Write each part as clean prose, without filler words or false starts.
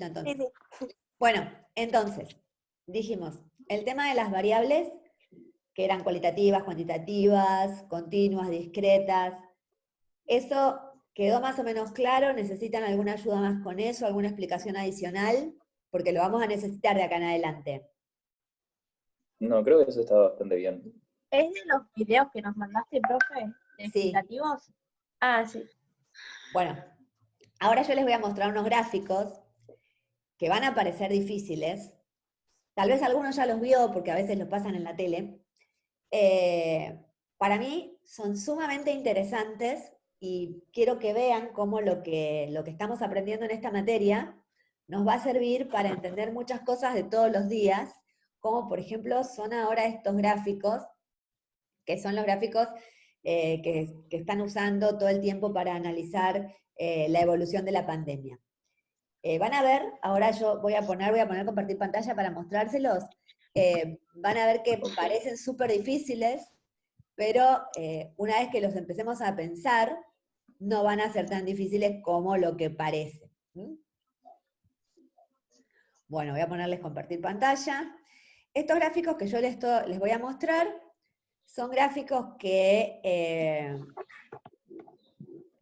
No, Sí, entonces. sí. Bueno, entonces, dijimos, el tema de las variables, que eran cualitativas, cuantitativas, continuas, discretas, ¿eso quedó más o menos claro? ¿Necesitan alguna ayuda más con eso, alguna explicación adicional? Porque lo vamos a necesitar de acá en adelante. No, creo que eso está bastante bien. ¿Es de los videos que nos mandaste, profe? ¿De Sí. explicativos? Ah, sí. Bueno, ahora yo les voy a mostrar unos gráficos que van a parecer difíciles. Tal vez algunos ya los vio porque a veces los pasan en la tele. Para mí son sumamente interesantes y quiero que vean cómo lo que estamos aprendiendo en esta materia nos va a servir para entender muchas cosas de todos los días, como por ejemplo son ahora estos gráficos, que son los gráficos que están usando todo el tiempo para analizar la evolución de la pandemia. Van a ver, ahora yo voy a poner compartir pantalla para mostrárselos. Van a ver que parecen súper difíciles, pero una vez que los empecemos a pensar, no van a ser tan difíciles como lo que parece. ¿Mm? Bueno, voy a ponerles compartir pantalla. Estos gráficos que yo les voy a mostrar son gráficos que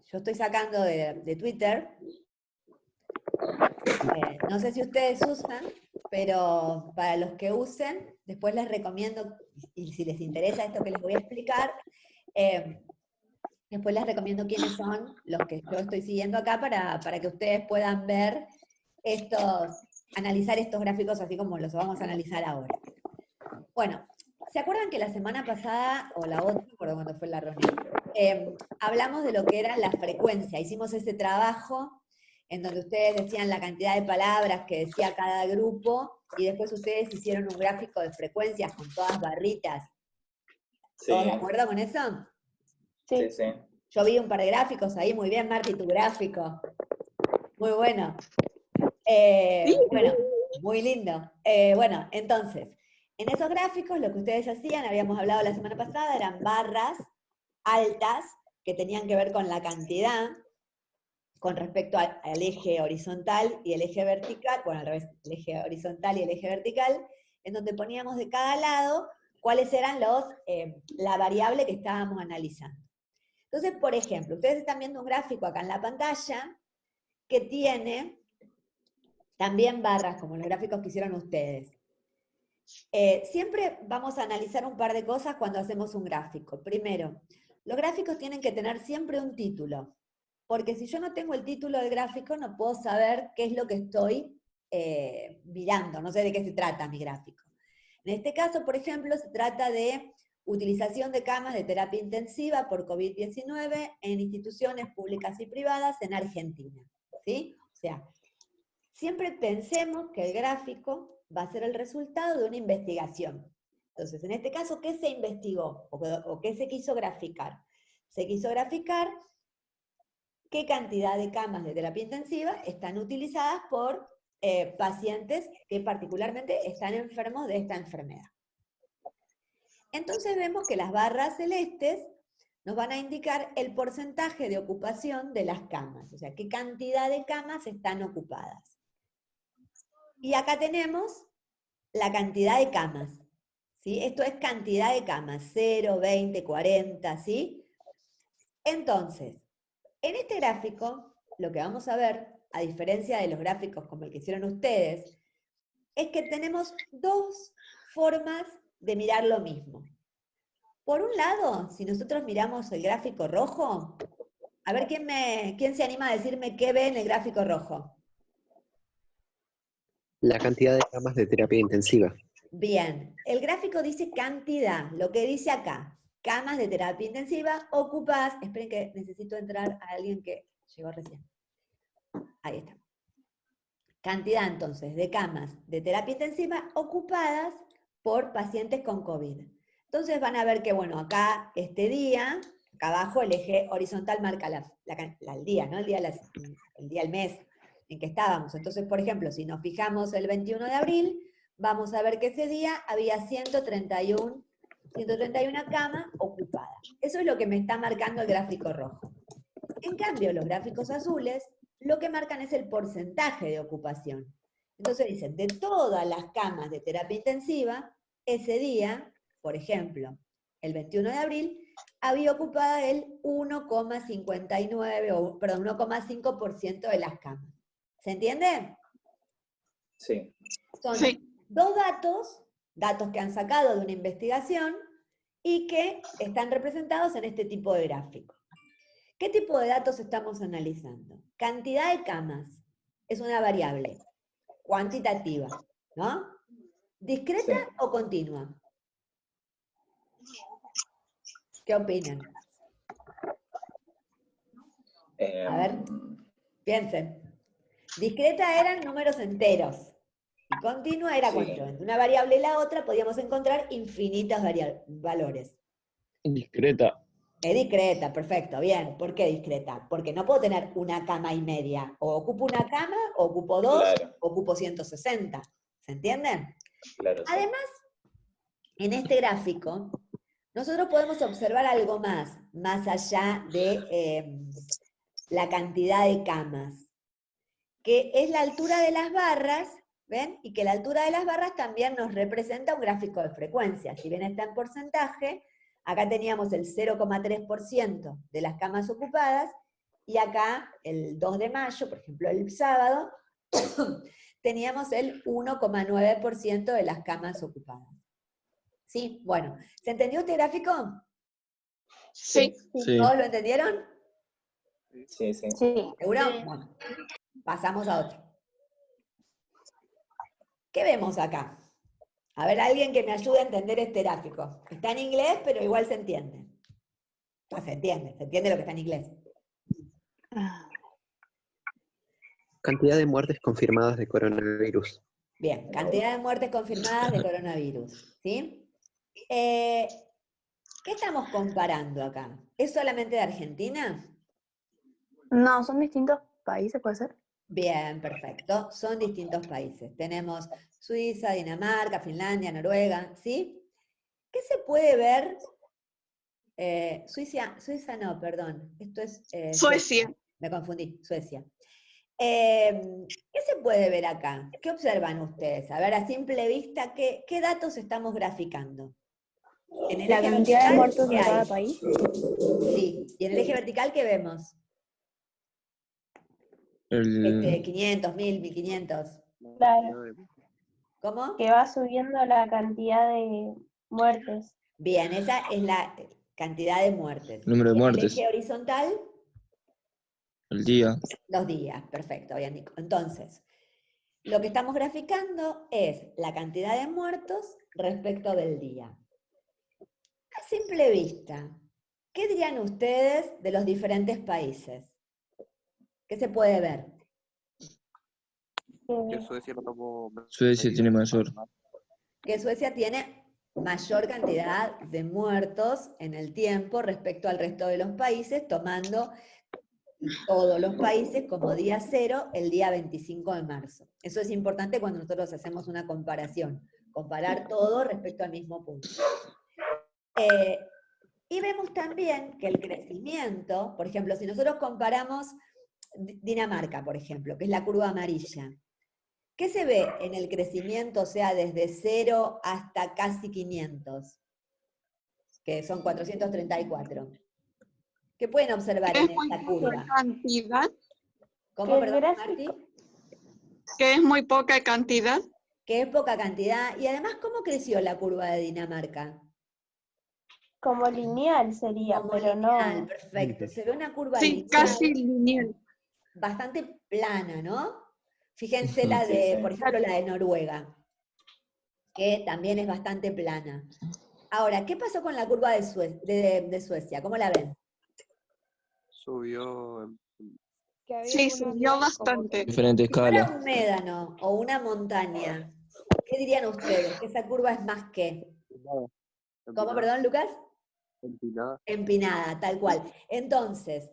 yo estoy sacando de Twitter. No sé si ustedes usan, pero para los que usen, después les recomiendo, y si les interesa esto que les voy a explicar, después les recomiendo quiénes son los que yo estoy siguiendo acá para que ustedes puedan ver analizar estos gráficos así como los vamos a analizar ahora. Bueno, ¿se acuerdan que la semana pasada, o la otra, no recuerdo cuándo fue la reunión, hablamos de lo que era la frecuencia? Hicimos ese trabajo en donde ustedes decían la cantidad de palabras que decía cada grupo, y después ustedes hicieron un gráfico de frecuencias con todas barritas. Sí, ¿Todos de acuerdo con eso? sí, sí. Yo vi un par de gráficos ahí, muy bien, Marti, tu gráfico. Muy bueno. Bueno, muy lindo. Bueno, entonces, en esos gráficos lo que ustedes hacían, habíamos hablado la semana pasada, eran barras altas que tenían que ver con la cantidad, con respecto al eje horizontal y el eje vertical, bueno, al revés, el eje horizontal y el eje vertical, en donde poníamos de cada lado cuáles eran la variable que estábamos analizando. Entonces, por ejemplo, ustedes están viendo un gráfico acá en la pantalla que tiene también barras, como los gráficos que hicieron ustedes. Siempre vamos a analizar un par de cosas cuando hacemos un gráfico. Primero, los gráficos tienen que tener siempre un título, porque si yo no tengo el título del gráfico, no puedo saber qué es lo que estoy mirando, no sé de qué se trata mi gráfico. En este caso, por ejemplo, se trata de utilización de camas de terapia intensiva por COVID-19 en instituciones públicas y privadas en Argentina. ¿Sí? O sea, siempre pensemos que el gráfico va a ser el resultado de una investigación. Entonces, en este caso, ¿qué se investigó? ¿O qué se quiso graficar? Se quiso graficar qué cantidad de camas de terapia intensiva están utilizadas por pacientes que particularmente están enfermos de esta enfermedad. Entonces vemos que las barras celestes nos van a indicar el porcentaje de ocupación de las camas, o sea, qué cantidad de camas están ocupadas. Y acá tenemos la cantidad de camas, ¿sí? Esto es cantidad de camas, 0, 20, 40, ¿sí? Entonces, en este gráfico, lo que vamos a ver, a diferencia de los gráficos como el que hicieron ustedes, es que tenemos dos formas de mirar lo mismo. Por un lado, si nosotros miramos el gráfico rojo, a ver quién se anima a decirme qué ve en el gráfico rojo. La cantidad de camas de terapia intensiva. Bien, el gráfico dice cantidad, lo que dice acá, camas de terapia intensiva ocupadas, esperen que necesito entrar a alguien que llegó recién. Ahí está. Cantidad entonces de camas de terapia intensiva ocupadas por pacientes con COVID. Entonces van a ver que, bueno, acá este día, acá abajo el eje horizontal marca el día, ¿no? El mes en que estábamos. Entonces, por ejemplo, si nos fijamos el 21 de abril, vamos a ver que ese día había 131 camas ocupadas. Eso es lo que me está marcando el gráfico rojo. En cambio, los gráficos azules lo que marcan es el porcentaje de ocupación. Entonces dicen, de todas las camas de terapia intensiva, ese día, por ejemplo, el 21 de abril, había ocupada el 1,5% de las camas. ¿Se entiende? Sí. Son Sí. dos datos que han sacado de una investigación y que están representados en este tipo de gráfico. ¿Qué tipo de datos estamos analizando? Cantidad de camas es una variable cuantitativa, ¿no? ¿Discreta Sí. o continua? ¿Qué opinan? A ver, piensen. Discreta eran números enteros. Y continua era Sí. cuando entre una variable y la otra podíamos encontrar infinitos valores. Discreta. Es discreta, perfecto, bien. ¿Por qué discreta? Porque no puedo tener una cama y media. O ocupo una cama, o ocupo dos, Claro. o ocupo 160. ¿Se entienden? Claro, sí. Además, en este gráfico, nosotros podemos observar algo más allá de la cantidad de camas, que es la altura de las barras, ¿ven? Y que la altura de las barras también nos representa un gráfico de frecuencia. Si bien está en porcentaje, acá teníamos el 0,3% de las camas ocupadas, y acá, el 2 de mayo, por ejemplo, el sábado, teníamos el 1,9% de las camas ocupadas. ¿Sí? Bueno, ¿se entendió este gráfico? Sí. Sí. ¿Todos lo entendieron? Sí, sí. Sí. ¿Seguro? Sí. Bueno, pasamos a otro. ¿Qué vemos acá? A ver, alguien que me ayude a entender este gráfico. Está en inglés, pero igual se entiende. No, se entiende lo que está en inglés. Cantidad de muertes confirmadas de coronavirus. Bien, cantidad de muertes confirmadas de coronavirus. ¿Sí? ¿Qué estamos comparando acá? ¿Es solamente de Argentina? No, son distintos países, ¿puede ser? Bien, perfecto. Son distintos países. Tenemos Suiza, Dinamarca, Finlandia, Noruega, ¿sí? ¿Qué se puede ver? Suiza no, perdón. Esto es Suecia. Me confundí, Suecia. ¿Qué se puede ver acá? ¿Qué observan ustedes? A ver, a simple vista, ¿qué datos estamos graficando? En el La eje cantidad de vertical, muertos ¿qué de cada hay? país. Sí, y en el eje vertical, ¿qué vemos? El, 500, 1000, 1500. Claro, ¿Cómo? que va subiendo la cantidad de muertes. Bien, esa es la cantidad de muertes. número de Y en el muertes. eje horizontal, El día. los días. Perfecto, bien, Nico. Entonces, lo que estamos graficando es la cantidad de muertos respecto del día. A simple vista, ¿qué dirían ustedes de los diferentes países? ¿Qué se puede ver? Que Suecia lo tomó. Suecia tiene mayor. Que Suecia tiene mayor cantidad de muertos en el tiempo respecto al resto de los países, tomando todos los países como día cero el día 25 de marzo. Eso es importante cuando nosotros hacemos una comparación, comparar todo respecto al mismo punto. Y vemos también que el crecimiento, por ejemplo, si nosotros comparamos Dinamarca, por ejemplo, que es la curva amarilla, ¿qué se ve en el crecimiento, o sea, desde 0 hasta casi 500? Que son 434. ¿Qué pueden observar en esta curva? Cantidad, ¿Cómo, Que perdón, gráfico. Martí? que es muy poca cantidad. Que es poca cantidad. Y además, ¿cómo creció la curva de Dinamarca? Como lineal sería, Como pero lineal, no. perfecto. Se ve una curva Sí, lineal casi lineal. bastante plana, ¿no? Fíjense Ujú. la de, Sí, sí. por ejemplo, la de Noruega, que también es bastante plana. Ahora, ¿qué pasó con la curva de Suecia? ¿Cómo la ven? Subió. Sí, subió bastante. Diferente Si fuera escala. un médano o una montaña, ¿qué dirían ustedes? ¿Que esa curva es más que? ¿Cómo, perdón, Lucas? Empinada. Empinada, tal cual. Entonces,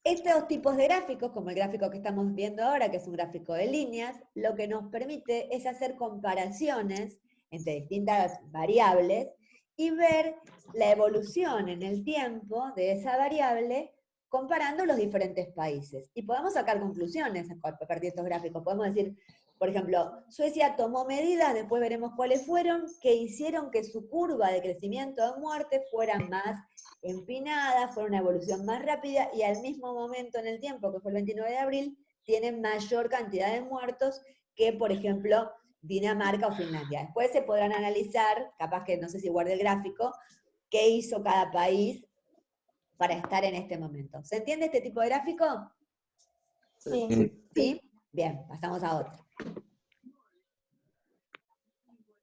estos tipos de gráficos, como el gráfico que estamos viendo ahora, que es un gráfico de líneas, lo que nos permite es hacer comparaciones entre distintas variables y ver la evolución en el tiempo de esa variable comparando los diferentes países. Y podemos sacar conclusiones a partir de estos gráficos. Podemos decir, por ejemplo, Suecia tomó medidas, después veremos cuáles fueron, que hicieron que su curva de crecimiento de muerte fuera más empinada, fuera una evolución más rápida, y al mismo momento en el tiempo, que fue el 29 de abril, tienen mayor cantidad de muertos que, por ejemplo, Dinamarca o Finlandia. Después se podrán analizar, capaz que no sé si guardé el gráfico, qué hizo cada país para estar en este momento. ¿Se entiende este tipo de gráfico? Sí. ¿Sí? Bien, pasamos a otro.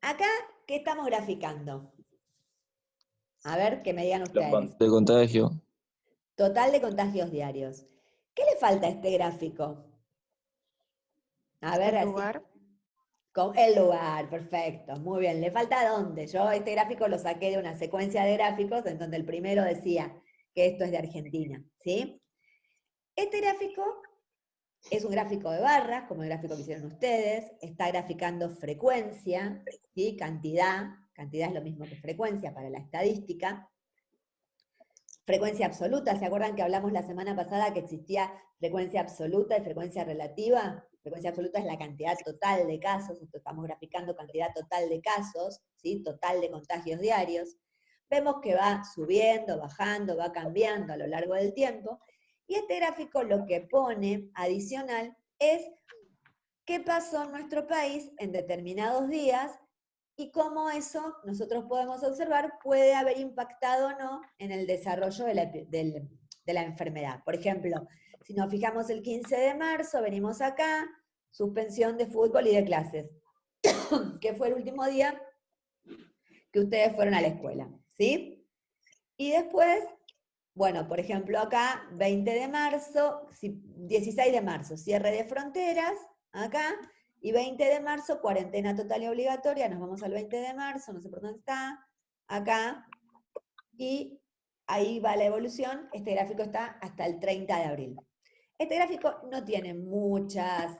Acá, ¿qué estamos graficando? A ver, que me digan ustedes. De contagio. Total de contagios diarios. ¿Qué le falta a este gráfico? A ver, ¿El lugar? El lugar, perfecto, muy bien. ¿Le falta dónde? Yo este gráfico lo saqué de una secuencia de gráficos en donde el primero decía que esto es de Argentina, ¿sí? Este gráfico es un gráfico de barras, como el gráfico que hicieron ustedes, está graficando frecuencia, ¿sí? Cantidad es lo mismo que frecuencia para la estadística. Frecuencia absoluta, ¿se acuerdan que hablamos la semana pasada que existía frecuencia absoluta y frecuencia relativa? Frecuencia absoluta es la cantidad total de casos, estamos graficando cantidad total de casos, ¿sí? Total de contagios diarios. Vemos que va subiendo, bajando, va cambiando a lo largo del tiempo, y este gráfico lo que pone adicional es qué pasó en nuestro país en determinados días y cómo eso, nosotros podemos observar, puede haber impactado o no en el desarrollo de la enfermedad. Por ejemplo, si nos fijamos el 15 de marzo, venimos acá, suspensión de fútbol y de clases, que fue el último día que ustedes fueron a la escuela, ¿sí? Y después, bueno, por ejemplo acá, 20 de marzo, 16 de marzo, cierre de fronteras, acá, y 20 de marzo, cuarentena total y obligatoria, nos vamos al 20 de marzo, no sé por dónde está, acá, y ahí va la evolución, este gráfico está hasta el 30 de abril. Este gráfico no tiene muchas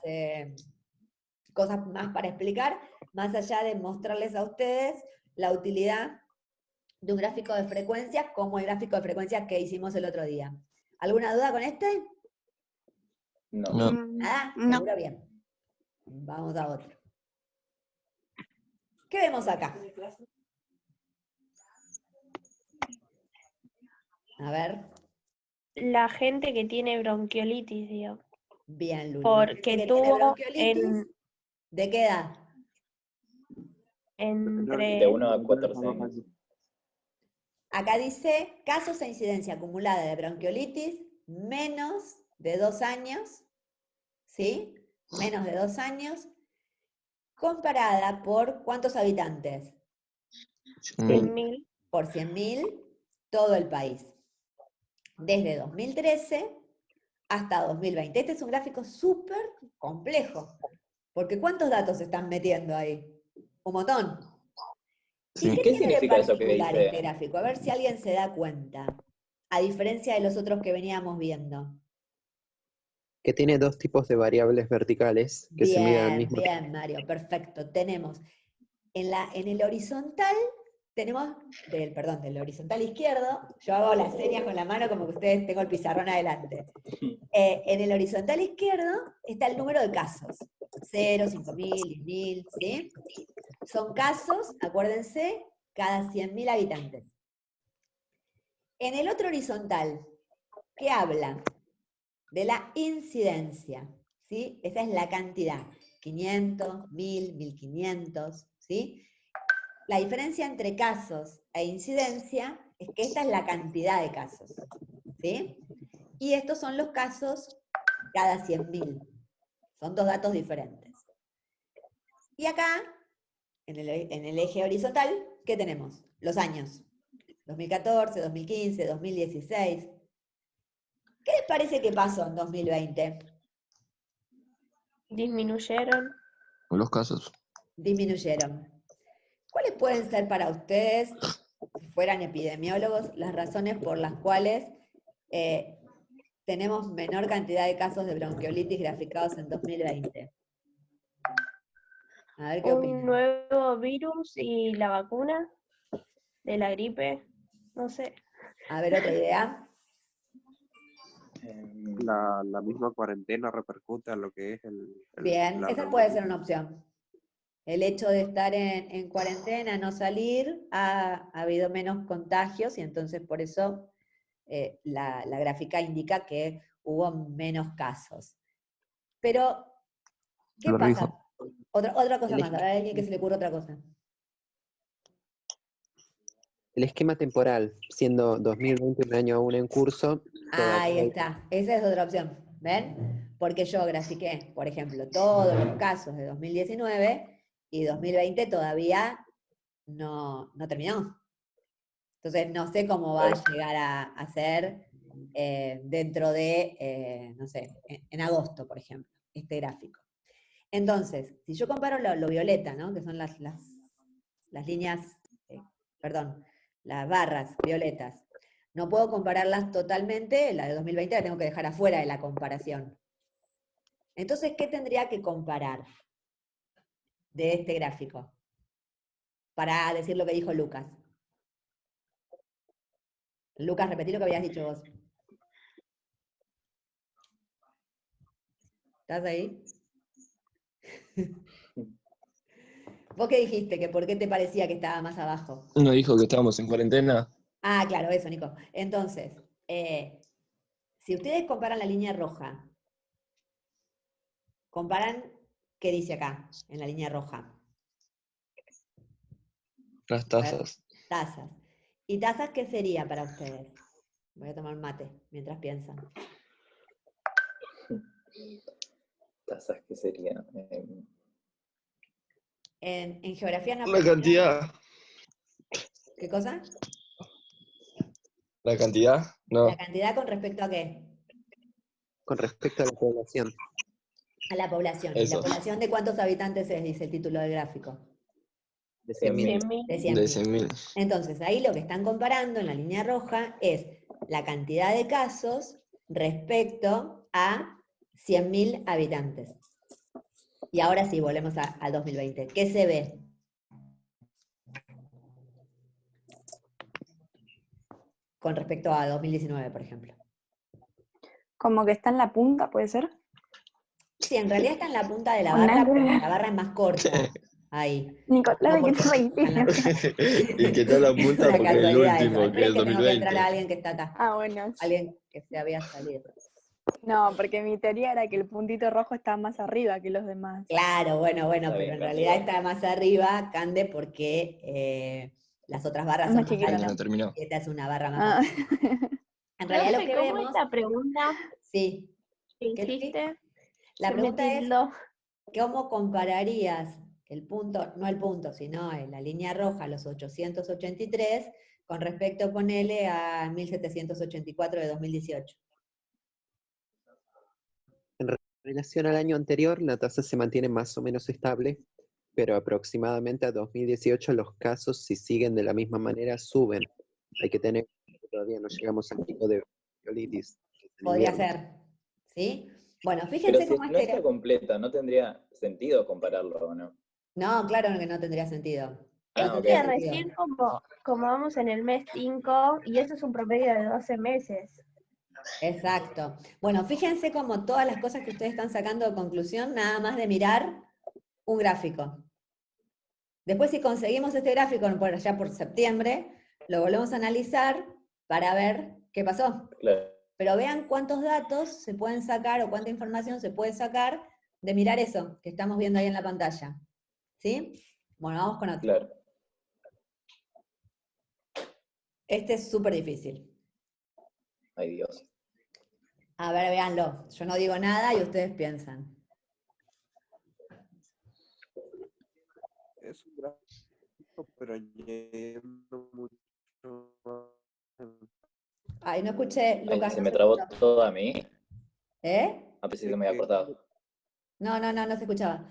cosas más para explicar, más allá de mostrarles a ustedes la utilidad de un gráfico de frecuencias como el gráfico de frecuencias que hicimos el otro día. ¿Alguna duda con este? No. ¿Nada? No. ¿Seguro? Bien. Vamos a otro. ¿Qué vemos acá? A ver. La gente que tiene bronquiolitis, digo. Bien, Luli. Porque ¿Que tiene tuvo bronquiolitis? ¿De qué edad? De entre 1 a 14 años. Acá dice casos e incidencia acumulada de bronquiolitis menos de 2 años, ¿sí? Menos de 2 años, comparada por ¿cuántos habitantes? 100.000. Por 100.000, todo el país. Desde 2013 hasta 2020. Este es un gráfico súper complejo, porque ¿cuántos datos se están metiendo ahí? Un montón. Sí. ¿Y qué ¿Qué tiene de significa eso que particular dice? este gráfico? A ver si alguien se da cuenta, a diferencia de los otros que veníamos viendo. Que tiene dos tipos de variables verticales que se miden al Bien, mismo tiempo. bien, Mario, perfecto. Tenemos en el horizontal, tenemos, del horizontal izquierdo, yo hago las señas con la mano como que ustedes tengo el pizarrón adelante. En el horizontal izquierdo está el número de casos. 0, 5.000, 10.000, ¿sí? Son casos, acuérdense, cada 100.000 habitantes. En el otro horizontal, ¿qué habla? De la incidencia, ¿sí? Esa es la cantidad, 500, 1.000, 1.500, ¿sí? La diferencia entre casos e incidencia es que esta es la cantidad de casos, ¿sí? Y estos son los casos cada 100.000. Son dos datos diferentes. Y acá, en el eje horizontal, ¿qué tenemos? Los años. 2014, 2015, 2016. ¿Qué les parece que pasó en 2020? Disminuyeron. Los casos. Disminuyeron. ¿Cuáles pueden ser para ustedes, si fueran epidemiólogos, las razones por las cuales tenemos menor cantidad de casos de bronquiolitis graficados en 2020? A ver qué Un opinan. nuevo virus y la vacuna de la gripe. No sé. A ver, otra idea. la misma cuarentena repercute a lo que es Bien, la esa puede reunión. ser una opción. El hecho de estar en cuarentena, no salir, ha habido menos contagios y entonces por eso la gráfica indica que hubo menos casos. Pero, ¿qué Lo pasa? rijo. Otra cosa El más, a ver, alguien que se le ocurra otra cosa. El esquema temporal, siendo 2020 un año aún en curso, Ahí todavía está, esa es otra opción, ¿ven? Porque yo grafiqué, por ejemplo, todos los casos de 2019 y 2020 todavía no terminó. Entonces no sé cómo va a llegar a ser dentro de, no sé, en agosto, por ejemplo, este gráfico. Entonces, si yo comparo lo violeta, ¿no? Que son las líneas, perdón, las barras violetas, no puedo compararlas totalmente, la de 2020 la tengo que dejar afuera de la comparación. Entonces, ¿qué tendría que comparar de este gráfico? Para decir lo que dijo Lucas. Lucas, repetí lo que habías dicho vos. ¿Estás ahí? ¿Vos qué dijiste? ¿Que por qué te parecía que estaba más abajo? Uno dijo que estábamos en cuarentena. Ah, claro, eso, Nico. Entonces, si ustedes comparan la línea roja, comparan, ¿qué dice acá, en la línea roja? Las A ver, tasas. tasas. ¿Y tasas qué sería para ustedes? Voy a tomar mate mientras piensan. Tasas que serían. En geografía no La aprendieron. cantidad. ¿Qué cosa? La cantidad, no. ¿La cantidad con respecto a qué? con respecto a la población. A la población. ¿Y la Eso. población de cuántos habitantes es? Dice el título del gráfico. De 100.000. 100.000. De De 100.000. 100.000. Entonces, ahí lo que están comparando en la línea roja es la cantidad de casos respecto a 100.000 habitantes. Y ahora sí, volvemos al 2020. ¿Qué se ve? Con respecto a 2019, por ejemplo. Como que está en la punta, ¿puede ser? Sí, en realidad está en la punta de la O nada barra, que pero ver. la barra es más corta. Ahí. Nicolás, No, ¿de qué porque te está en la reíste? Y que está en la Es punta una porque es el casualidad eso. último, que Esperen es que tengo que entrar 2020. a alguien que está acá. Ah, bueno. Sí. Alguien que se había salido. No, porque mi teoría era que el puntito rojo estaba más arriba que los demás. Claro, bueno, Está pero bien, en Cande, realidad igual. está más arriba, Cande, porque las otras barras Es son más más chiquito, Cande altas no terminó. y esta es una barra más Ah. baja. En realidad lo Profe, que ¿cómo es vemos, la pregunta sí, que ¿qué Tuti? hiciste? La Se me pregunta es, tildó. ¿cómo compararías el punto, no el punto, sino la línea roja, los 883, con respecto, ponele, a 1784 de 2018? En relación al año anterior, la tasa se mantiene más o menos estable, pero aproximadamente a 2018 los casos, si siguen de la misma manera, suben. Hay que tener, todavía no llegamos al pico de bronquiolitis en Podría invierno. ser, ¿sí? Bueno, Pero fíjense si cómo no está este... completa, ¿no tendría sentido compararlo o no? No, claro que no tendría sentido. No Ah, tendría ok. sentido. Recién como vamos en el mes 5 y eso es un promedio de 12 meses. Exacto. Bueno, fíjense cómo todas las cosas que ustedes están sacando de conclusión, nada más de mirar un gráfico. Después, si conseguimos este gráfico por allá por septiembre, lo volvemos a analizar para ver qué pasó. Claro. Pero vean cuántos datos se pueden sacar o cuánta información se puede sacar de mirar eso que estamos viendo ahí en la pantalla. ¿Sí? Bueno, vamos con otro. Claro. Este es súper difícil. Ay, Dios. A ver, véanlo. Yo no digo nada y ustedes piensan. Es un gráfico, pero yendo mucho más. Ay, no escuché, Ay, Lucas. se No me se trabó escuchó. todo a mí. ¿Eh? A pesar que me había cortado. No se escuchaba.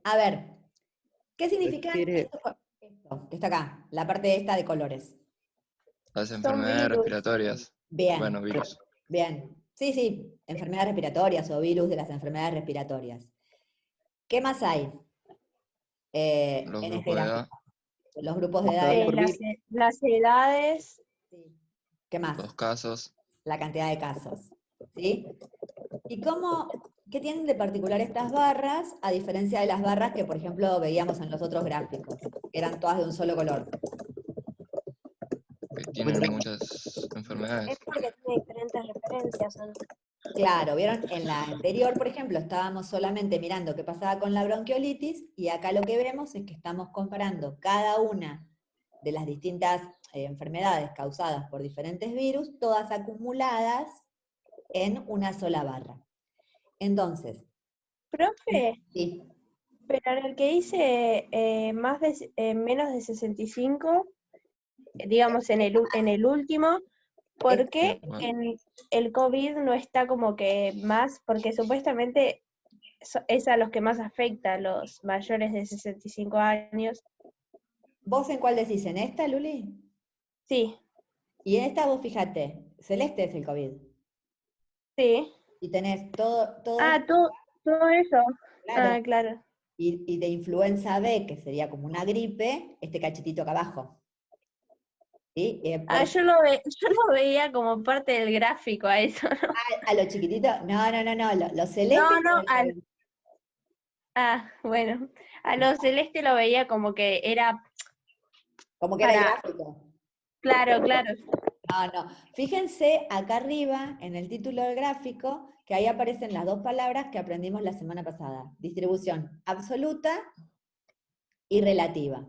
A ver, ¿qué significa Refiere- esto que está acá? La parte esta de colores. Las enfermedades virus. respiratorias. Bien, Bueno, virus. bien. Sí, enfermedades respiratorias o virus de las enfermedades respiratorias. ¿Qué más hay Los en este grupos de edad. gráfico? Los grupos de Estaba edad. por Las edades, Sí. ¿Qué más? Los casos. La cantidad de casos. ¿Sí? ¿Y qué tienen de particular estas barras, a diferencia de las barras que, por ejemplo, veíamos en los otros gráficos, que eran todas de un solo color? Que tienen muchas enfermedades. Es porque tiene diferentes referencias, ¿o no? Claro, vieron, en la anterior, por ejemplo, estábamos solamente mirando qué pasaba con la bronquiolitis, y acá lo que vemos es que estamos comparando cada una de las distintas enfermedades causadas por diferentes virus, todas acumuladas en una sola barra. Entonces, Profe, sí, pero en el que dice menos de 65, digamos en el último, ¿por qué en el COVID no está como que más? Porque supuestamente es a los que más afecta, a los mayores de 65 años. ¿vos en cuál decís? ¿En esta, Luli? Sí, Y en esta vos fíjate, celeste es el COVID. sí. Y tenés todo Ah, todo eso. claro, Ah, claro. y de influenza B, que sería como una gripe, este cachetito acá abajo. ¿Sí? Ah, yo lo veía como parte del gráfico a eso, ¿no? A lo chiquitito, no, lo celeste No, es no, el COVID. bueno, a lo celeste lo veía como que era Como que era el para, gráfico. claro. No. Fíjense acá arriba, en el título del gráfico, que ahí aparecen las dos palabras que aprendimos la semana pasada. Distribución absoluta y relativa.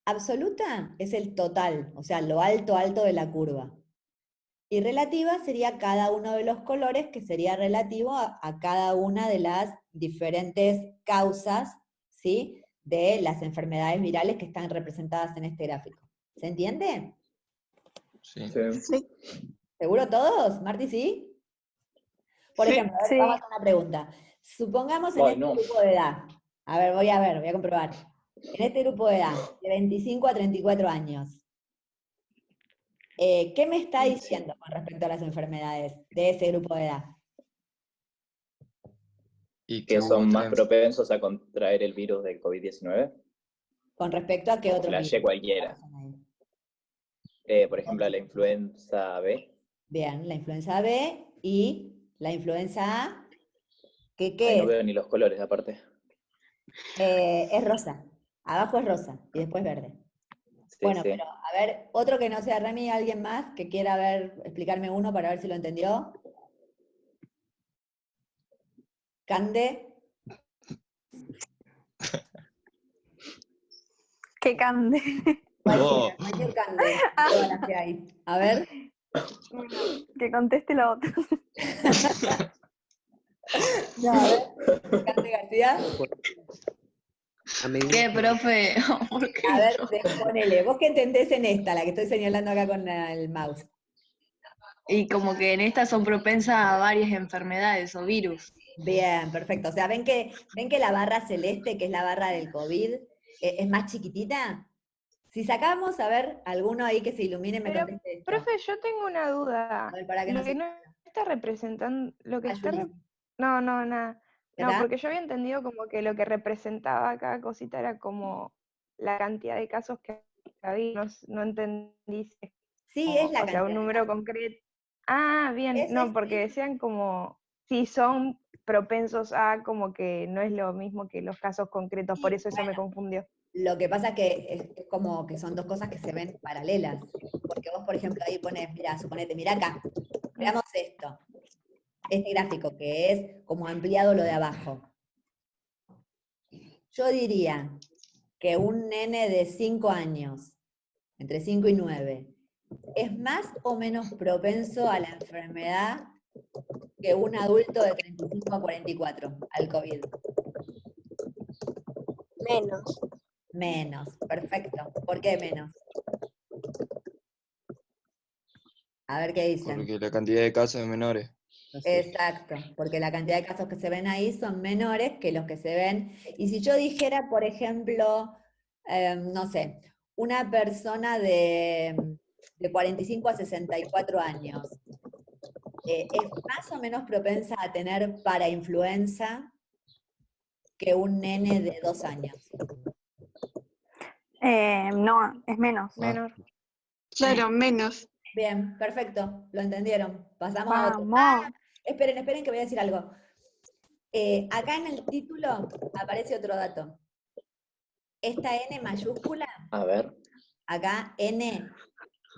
Absoluta es el total, o sea, lo alto de la curva. Y relativa sería cada uno de los colores, que sería relativo a cada una de las diferentes causas, ¿sí?, de las enfermedades virales que están representadas en este gráfico. ¿Se entiende? Sí. Sí. ¿Seguro todos? ¿Marti, sí? Por Sí. ejemplo, a ver, vamos a hacer una pregunta. Supongamos en Ay, este no. grupo de edad, voy a comprobar. En este grupo de edad, de 25 a 34 años, ¿qué me está diciendo con respecto a las enfermedades de ese grupo de edad? Y Que hubo son más otra propensos a contraer el virus del COVID-19. ¿Con respecto a qué O otros flashé virus? cualquiera. Por ejemplo, a la influenza B. Bien, la influenza B y la influenza A, ¿qué Ahí no es? veo ni los colores aparte. Es rosa. Abajo es rosa y después verde. Sí, Bueno, sí. pero a ver, otro que no sea Remy, alguien más que quiera explicarme uno para ver si lo entendió. Cande. ¿Qué cande? Cualquier Cande, todas las que hay. A ver. Bueno, que conteste la otra. No, a ver. Cande García. A medida ¿Qué, que profe? ¿Por qué A ver, yo? ponele. ¿Vos qué entendés en esta, la que estoy señalando acá con el mouse? Y como que en estas son propensas a varias enfermedades o virus. Bien, perfecto. O sea, ¿ven que la barra celeste, que es la barra del COVID, es más chiquitita? Si sacamos, a ver, alguno ahí que se ilumine, me Pero, conteste esto. profe, yo tengo una A duda. ver, para que no Lo que se... no está representando, lo que Ah, está... Juli. No, nada. No, ¿Verdad? porque yo había entendido como que lo que representaba cada cosita era como la cantidad de casos que había. No entendí si es Sí, es como, la o sea, un cantidad. número concreto. Ah, bien. Es, No, porque decían como si son propensos a, como que no es lo mismo que los casos concretos, por sí, eso me bueno, confundió. lo que pasa es como que son dos cosas que se ven paralelas. Porque vos, por ejemplo, ahí pones, mira, suponete, mira acá, veamos esto. Este gráfico que es como ampliado lo de abajo. Yo diría que un nene de 5 años, entre 5 y 9, es más o menos propenso a la enfermedad que un adulto de 35 a 44, al COVID. Menos. Menos, perfecto. ¿Por qué menos? A ver qué dicen. Porque la cantidad de casos es menores. Exacto, porque la cantidad de casos que se ven ahí son menores que los que se ven. Y si yo dijera, por ejemplo, no sé, una persona de 45 a 64 años, ¿es más o menos propensa a tener parainfluenza que un nene de 2 años? No, es menos. Menor. Claro, menos. Bien, perfecto, lo entendieron. Pasamos a otro. Vamos. Esperen que voy a decir algo. Acá en el título aparece otro dato. Esta N mayúscula, A ver. acá N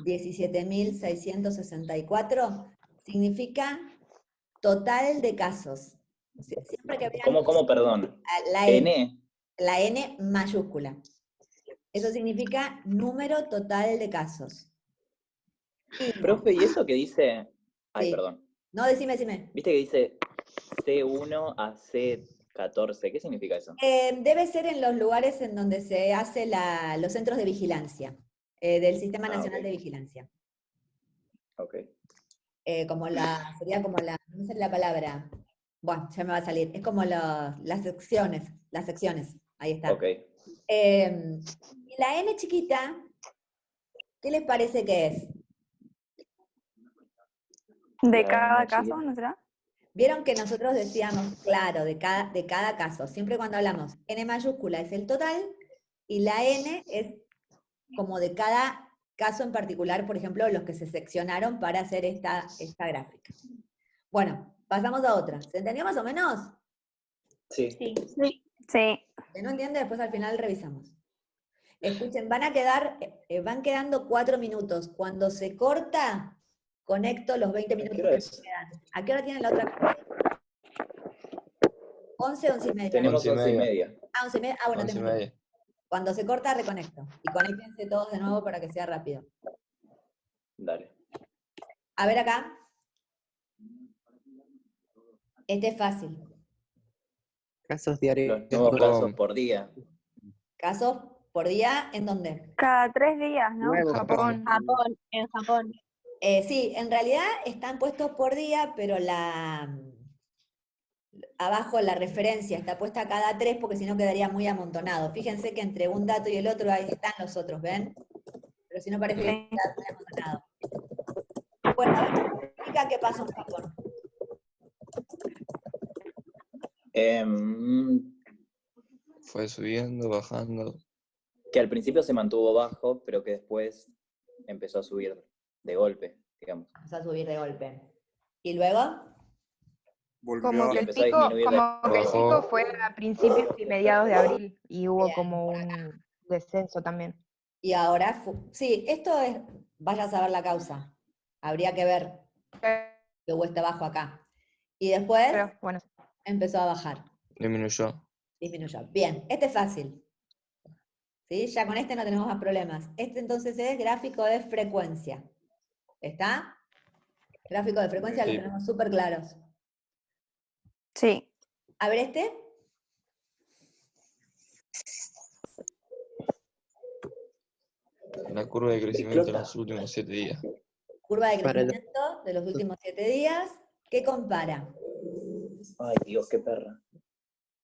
17.664, significa total de casos. Siempre que vean ¿Cómo, perdón? la N. La N mayúscula. Eso significa número total de casos. Profe, ¿y eso que dice? Ay, Sí. perdón. No, decime. ¿Viste que dice C1 a C14? ¿Qué significa eso? Debe ser en los lugares en donde se hace los centros de vigilancia, del Sistema Nacional de Vigilancia. Ok. Sería como no sé la palabra. Bueno, ya me va a salir. Es como las secciones, ahí está. Ok. Y la N chiquita, ¿qué les parece que es? ¿De cada caso, no será? Vieron que nosotros decíamos, claro, de cada caso. Siempre cuando hablamos, N mayúscula es el total, y la N es como de cada caso en particular, por ejemplo, los que se seccionaron para hacer esta gráfica. Bueno, pasamos a otra. ¿Se entendió más o menos? Sí. Sí. Si no entiende, después al final revisamos. Escuchen, van quedando 4 minutos. Cuando se corta, conecto los 20 minutos que me quedan. ¿A qué hora tienen la otra? 11, 11 y media. Tenemos 11 y media. 11 y media. Bueno, 11 y tengo media. Cuando se corta, reconecto. Y conéctense todos de nuevo para que sea rápido. Dale. A ver acá. Este es fácil. Casos diarios. Los nuevos casos por día. ¿Casos por día en dónde? Cada 3 días, ¿no? Nuevos En Japón. Sí, en realidad están puestos por día, pero abajo la referencia está puesta cada 3 porque si no quedaría muy amontonado. Fíjense que entre un dato y el otro ahí están los otros, ¿ven? Pero si no parece que está muy amontonado. Bueno, a ver, explica qué pasó en Japón. Fue subiendo, bajando. Que al principio se mantuvo bajo, pero que después empezó a subir de golpe, digamos. Empezó a subir de golpe. ¿Y luego? Como que el empezó a pico, disminuir pico fue a principios y mediados de abril y hubo como un descenso también. Y ahora, sí, esto es, vaya a saber la causa. Habría que ver que hubo este bajo acá. Y después empezó a bajar. Disminuyó. Bien, este es fácil. ¿Sí? Ya con este no tenemos más problemas. Este entonces es gráfico de frecuencia. ¿Está? Gráfico de frecuencia lo tenemos súper claros. Sí. A ver este. La curva de crecimiento de los últimos 7 días. Curva de crecimiento de los últimos 7 días. ¿Qué compara? Ay, Dios, qué perra.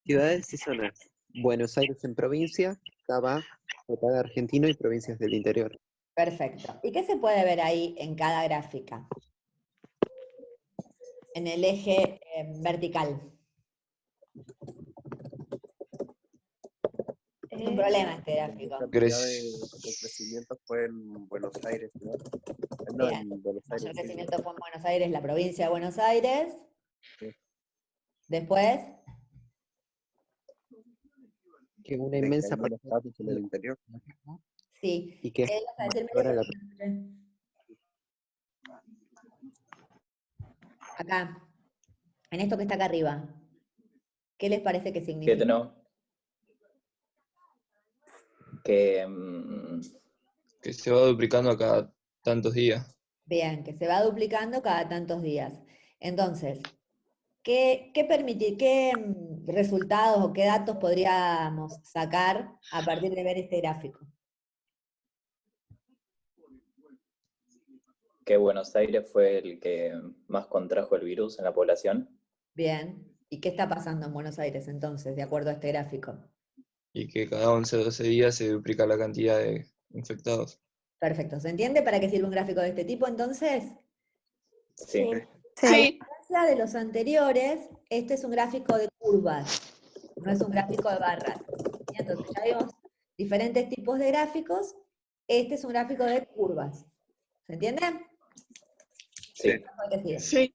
Ciudades y zonas. Buenos Aires en provincia, Cava, total argentino y provincias del interior. Perfecto. ¿Y qué se puede ver ahí en cada gráfica? En el eje vertical. Es un problema este gráfico. La cantidad de crecimiento fue en Buenos Aires, ¿no? No, Bien. en Buenos Aires. Mayor crecimiento fue en Buenos Aires, la provincia de Buenos Aires. Sí. Después. Que una inmensa parte en el interior. Sí. Y que acá, en esto que está acá arriba, ¿qué les parece que significa? Que se va duplicando a cada tantos días. Bien, que se va duplicando cada tantos días. Entonces, ¿qué resultados o qué datos podríamos sacar a partir de ver este gráfico? Que Buenos Aires fue el que más contrajo el virus en la población. Bien. ¿Y qué está pasando en Buenos Aires entonces, de acuerdo a este gráfico? Y que cada 11 o 12 días se duplica la cantidad de infectados. Perfecto. ¿Se entiende para qué sirve un gráfico de este tipo entonces? Sí. A diferencia de los anteriores, este es un gráfico de curvas, no es un gráfico de barras. Y entonces ya vimos diferentes tipos de gráficos, este es un gráfico de curvas. ¿Se entiende? Sí. Sí.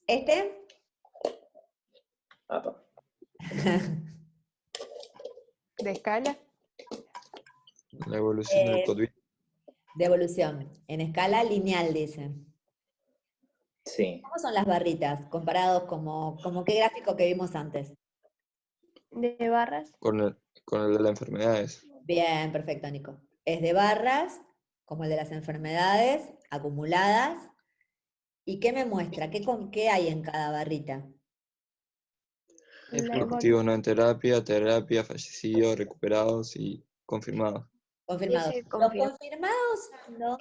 ¿Este? Apa. ¿De escala? La evolución del COVID. De evolución. En escala lineal, dice. Sí. ¿Cómo son las barritas comparados como qué gráfico que vimos antes? De barras. Con el de las enfermedades. Bien, perfecto, Nico. Es de barras, como el de las enfermedades acumuladas. ¿Y qué me muestra? ¿Qué hay en cada barrita? Activos no en terapia, terapia, fallecidos, recuperados y confirmados. Confirmados. Sí, Los confirmados, no.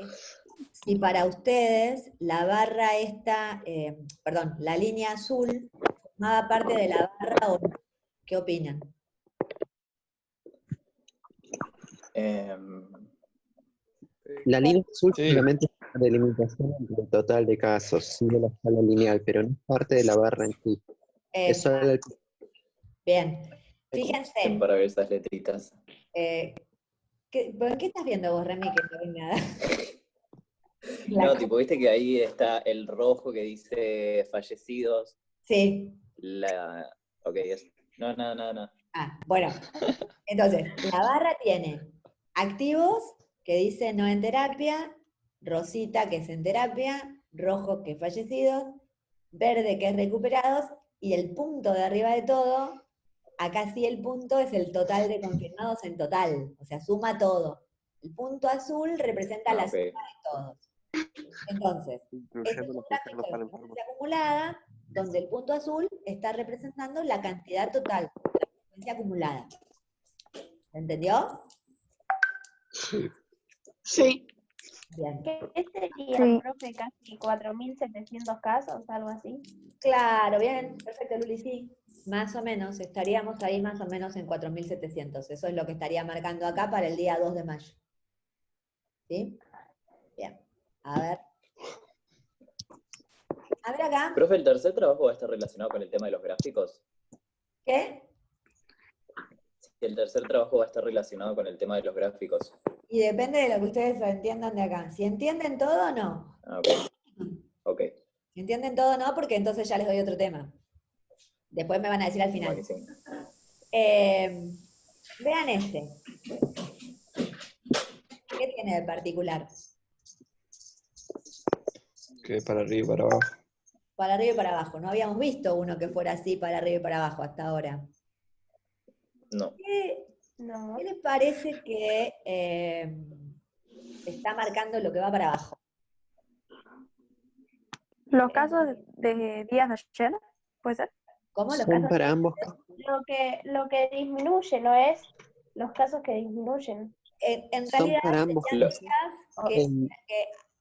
Si para ustedes la barra esta, la línea azul formaba parte de la barra o no. ¿Qué opinan? La línea azul Sí. solamente es una delimitación entre el total de casos, sigue la escala lineal, pero no es parte de la barra en sí. Es solo el- Bien. Fíjense. Para ver esas letritas. ¿Qué estás viendo vos, Remy, que no ves nada? No, tipo, viste que ahí está el rojo que dice fallecidos. Sí. Ok, eso. No. Ah, bueno. Entonces, la barra tiene activos, que dice no en terapia, rosita, que es en terapia, rojo, que es fallecidos, verde, que es recuperados, y el punto de arriba de todo, acá sí el punto es el total de confirmados en total, o sea, suma todo. El punto azul representa la suma de todos. Entonces, este es Incluyendo un los que gráfico no de están enfermos. frecuencia acumulada, donde el punto azul está representando la cantidad total, la frecuencia acumulada. ¿Se entendió? Sí. Sí. Bien. ¿Qué sería, Sí. profe, casi 4.700 casos, algo así? Claro, bien, perfecto, Luli, sí. Más o menos, estaríamos ahí más o menos en 4.700. Eso es lo que estaría marcando acá para el día 2 de mayo. ¿Sí? Bien. A ver. A ver acá. Profe, ¿el tercer trabajo va a estar relacionado con el tema de los gráficos? ¿Qué? Si el tercer trabajo va a estar relacionado con el tema de los gráficos. Y depende de lo que ustedes entiendan de acá. Si entienden todo, no. Ah, ok. Si entienden todo, no, porque entonces ya les doy otro tema. Después me van a decir al final. Buenísimo. Vean este. ¿Qué tiene de particular? Que para arriba y para abajo. Para arriba y para abajo. No habíamos visto uno que fuera así, para arriba y para abajo, hasta ahora. No. ¿Qué les parece que está marcando lo que va para abajo? Los casos de días de ayer, ¿puede ser? ¿Cómo los Son casos? para ambos casos. Lo que disminuye, ¿no es? Los casos que disminuyen. En Son realidad para ambos serían casos. días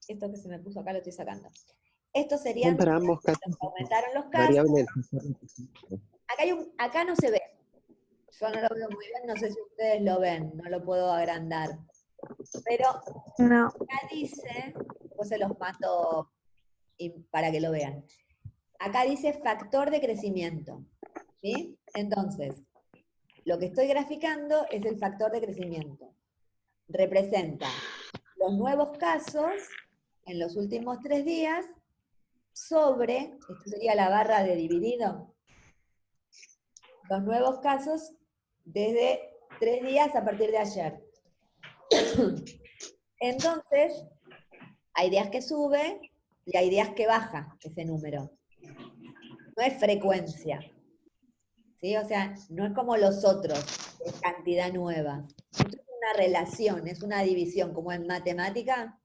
esto que se me puso acá lo estoy sacando. Estos serían Son para días ambos casos. en los que aumentaron los casos. Variable del factor de crecimiento. Acá no se ve. Yo no lo veo muy bien, no sé si ustedes lo ven, no lo puedo agrandar. Pero No. acá dice, pues se los mando para que lo vean. Acá dice factor de crecimiento. ¿Sí? Entonces, lo que estoy graficando es el factor de crecimiento. Representa los nuevos casos en los últimos 3 días sobre, esto sería la barra de dividido, los nuevos casos desde 3 días a partir de ayer. Entonces, hay días que sube y hay días que baja ese número. No es frecuencia. ¿Sí? O sea, no es como los otros, es cantidad nueva. Esto es una relación, es una división, como en matemática.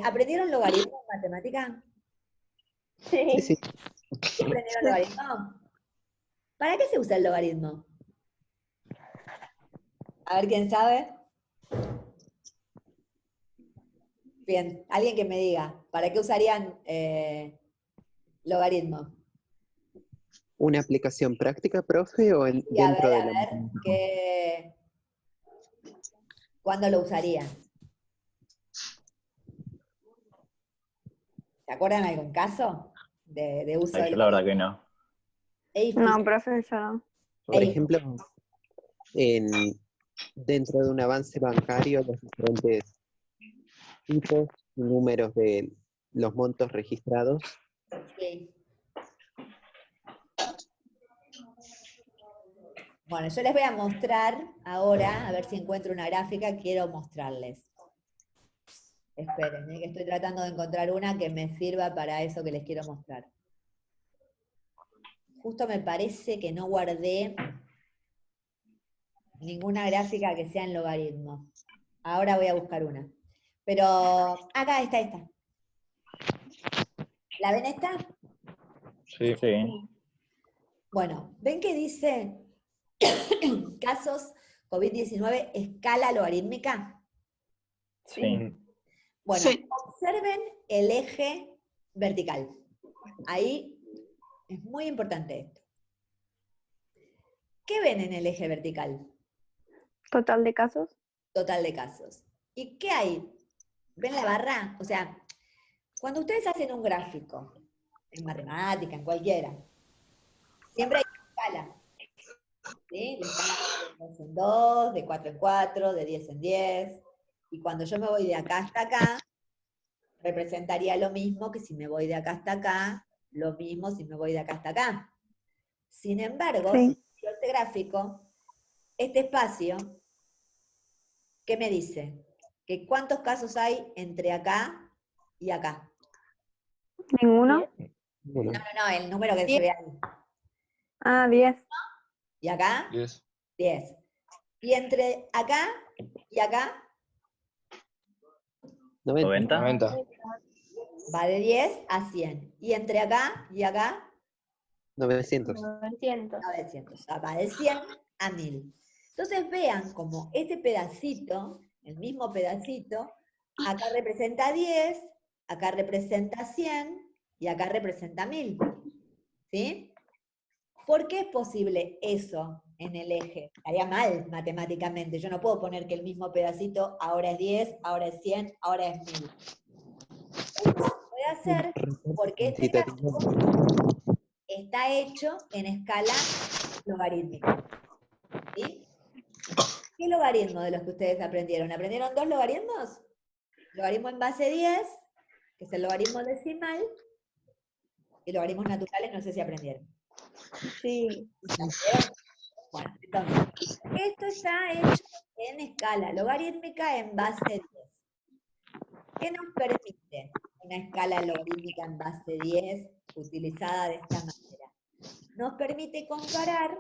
¿Aprendieron logaritmo en matemática? Sí, sí. ¿Sí aprendieron logaritmo? ¿Para qué se usa el logaritmo? A ver quién sabe. Bien, alguien que me diga, ¿para qué usarían logaritmo? ¿Una aplicación práctica, profe, o Y a dentro ver, de la... ¿cuándo lo usarían? ¿Se acuerdan de algún caso de uso Ay, del yo la verdad que no. No, profe, yo no. Por ejemplo, dentro de un avance bancario, los diferentes tipos y números de los montos registrados. Sí. Bueno, yo les voy a mostrar ahora, a ver si encuentro una gráfica, quiero mostrarles. Esperen, que estoy tratando de encontrar una que me sirva para eso que les quiero mostrar. Justo me parece que no guardé ninguna gráfica que sea en logaritmo. Ahora voy a buscar una. Pero acá está esta. ¿La ven esta? Sí. Bueno, ¿ven que dice casos COVID-19 escala logarítmica? Sí. Bueno, Sí. observen el eje vertical. Ahí es muy importante esto. ¿Qué ven en el eje vertical? Total de casos. Total de casos. ¿Y qué hay? ¿Ven la barra? O sea, cuando ustedes hacen un gráfico, en matemática, en cualquiera, siempre hay una escala. ¿Sí? La escala de 2 en 2, de 4 en 4, de 10 en 10. Y cuando yo me voy de acá hasta acá, representaría lo mismo que si me voy de acá hasta acá, lo mismo si me voy de acá hasta acá. Sin embargo, Sí. si yo este gráfico, este espacio, ¿qué me dice? Que ¿cuántos casos hay entre acá y acá? Ninguno. Bueno, No, el número que se ve ahí. Ah, 10. ¿Y acá? 10. 10. Y entre acá y acá 90. 90. va de 10 a 100. Y entre acá y acá 900. 900. 900. O sea, va de 100 a 1000. Entonces vean como este pedacito, el mismo pedacito, acá representa 10, acá representa 100 y acá representa 1000. ¿Sí? ¿Por qué es posible eso en el eje? Estaría mal matemáticamente. Yo no puedo poner que el mismo pedacito ahora es 10, ahora es 100, ahora es 1000. Esto se puede hacer porque este gráfico está hecho en escala logarítmica. ¿Sí? ¿Qué logaritmo de los que ustedes aprendieron? ¿Aprendieron 2 logaritmos? Logaritmo en base 10, que es el logaritmo decimal, y logaritmos naturales, no sé si aprendieron. Sí. ¿Aprendieron? Bueno, entonces, esto está hecho en escala logarítmica en base 10. ¿Qué nos permite una escala logarítmica en base 10 utilizada de esta manera? Nos permite comparar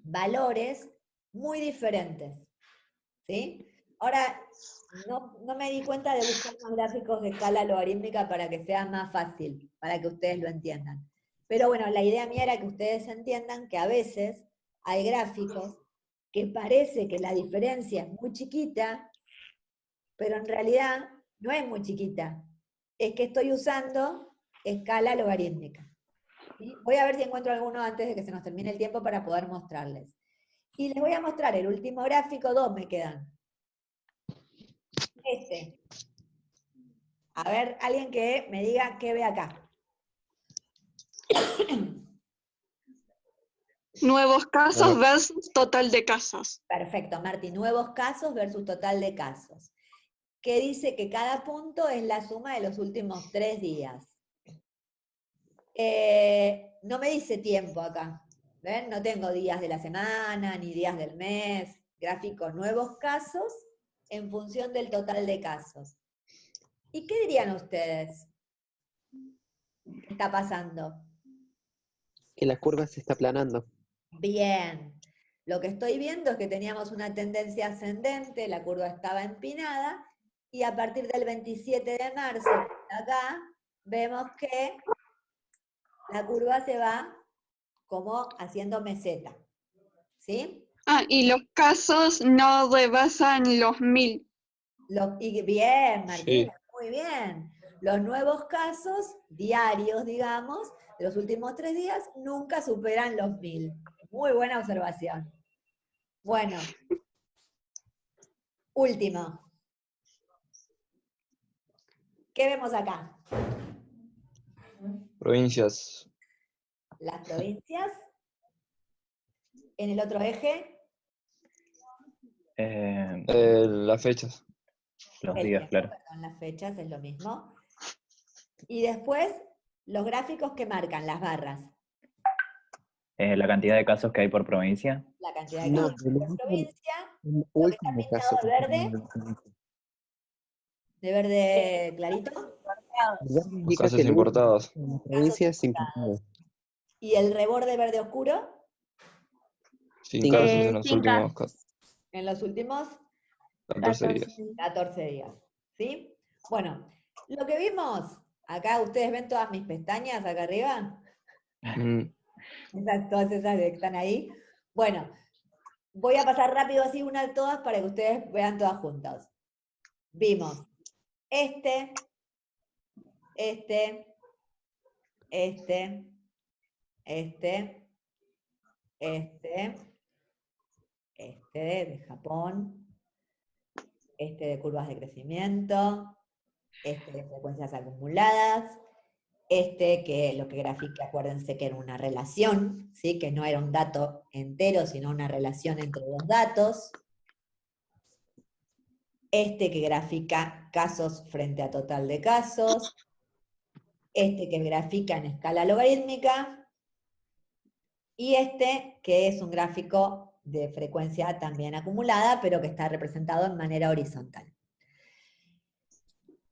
valores muy diferentes. ¿Sí? Ahora, no me di cuenta de buscar más gráficos de escala logarítmica para que sea más fácil, para que ustedes lo entiendan. Pero bueno, la idea mía era que ustedes entiendan que a veces hay gráficos que parece que la diferencia es muy chiquita, pero en realidad no es muy chiquita. Es que estoy usando escala logarítmica. ¿Sí? Voy a ver si encuentro alguno antes de que se nos termine el tiempo para poder mostrarles. Y les voy a mostrar el último gráfico, 2 me quedan. Este. A ver, alguien que me diga qué ve acá. Nuevos casos versus total de casos. Perfecto, Marti. Nuevos casos versus total de casos. Que dice que cada punto es la suma de los últimos 3 días. No me dice tiempo acá. ¿Ven? No tengo días de la semana, ni días del mes. Gráfico nuevos casos en función del total de casos. ¿Y qué dirían ustedes? ¿Qué está pasando? Que la curva se está aplanando. Bien. Lo que estoy viendo es que teníamos una tendencia ascendente, la curva estaba empinada, y a partir del 27 de marzo, acá, vemos que la curva se va como haciendo meseta. ¿Sí? Ah, y los casos no rebasan los 1000. Bien, Martina, Sí. muy bien. Los nuevos casos diarios, digamos, de los últimos 3 días, nunca superan los 1000. Muy buena observación. Bueno, último. ¿Qué vemos acá? Provincias. Las provincias. En el otro eje, Las fechas. Los el días, tiempo, claro. perdón, las fechas es lo mismo. Y después, los gráficos que marcan las barras. La cantidad de casos que hay por provincia. La cantidad de No, casos por provincia. el Lo que está último caso. pintado de verde clarito. Los Los indica casos que el último importados. en la provincia es importado. ¿Y el reborde verde oscuro? Sin Sin casos en los sin últimos En los últimos 14 días. 14 días. ¿Sí? Bueno, lo que vimos, acá ustedes ven todas mis pestañas acá arriba. Todas esas que están ahí. Bueno, voy a pasar rápido así una de todas para que ustedes vean todas juntas. Vimos este, este de Japón, este de curvas de crecimiento, este de frecuencias acumuladas, este que lo que grafica, acuérdense que era una relación, ¿sí? Que no era un dato entero, sino una relación entre dos datos. Este que grafica casos frente a total de casos. Este que grafica en escala logarítmica. Y este que es un gráfico de frecuencia también acumulada, pero que está representado en manera horizontal.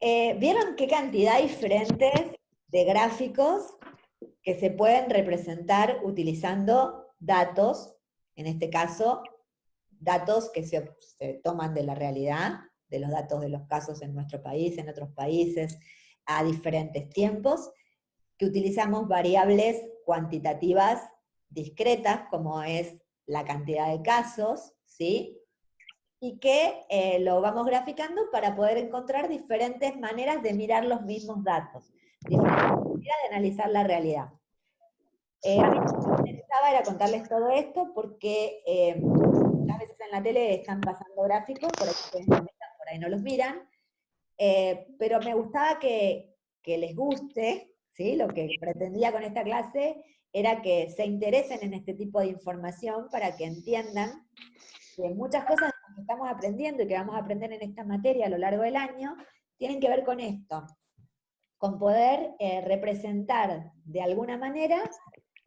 ¿Vieron qué cantidad diferentes de gráficos que se pueden representar utilizando datos, en este caso, datos que se toman de la realidad, de los datos de los casos en nuestro país, en otros países, a diferentes tiempos, que utilizamos variables cuantitativas discretas, como es la cantidad de casos, ¿sí? Y que lo vamos graficando para poder encontrar diferentes maneras de mirar los mismos datos, diferentes maneras de analizar la realidad. A mí lo que me interesaba era contarles todo esto porque muchas veces en la tele están pasando gráficos, por ahí ustedes no miran, por ahí no los miran, pero me gustaba que les guste, ¿sí? Lo que pretendía con esta clase era que se interesen en este tipo de información para que entiendan que muchas cosas que estamos aprendiendo y que vamos a aprender en esta materia a lo largo del año tienen que ver con esto, con poder representar de alguna manera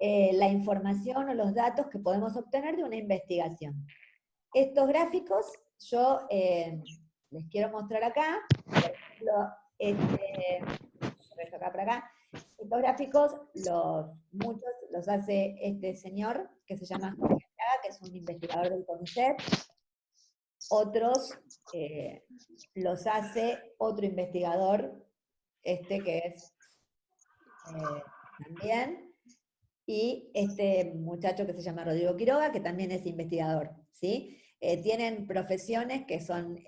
la información o los datos que podemos obtener de una investigación. Estos gráficos yo les quiero mostrar acá, por ejemplo, acá por acá. Estos gráficos, muchos los hace este señor que se llama Jorge Fraga, que es un investigador del CONICET. Otros los hace otro investigador, que es también, y este muchacho que se llama Rodrigo Quiroga, que también es investigador, ¿sí? Tienen profesiones que son,